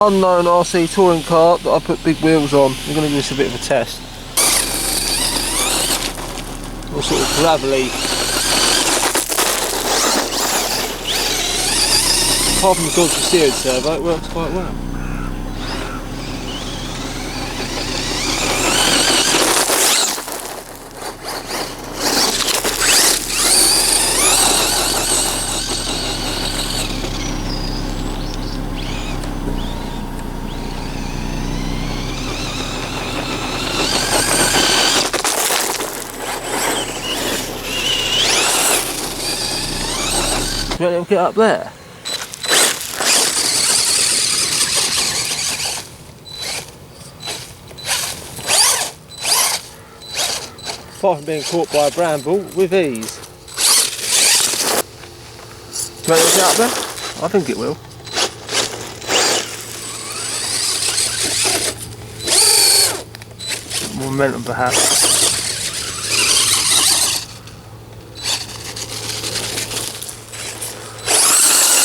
Unknown RC touring car that I put big wheels on. We're going to give this a bit of a test. All sort of gravelly. Apart from the dodgy steering servo, it works quite well. Do you want to get up there? Far from being caught by a bramble with ease. Do you want to get up there? I think it will. More momentum perhaps.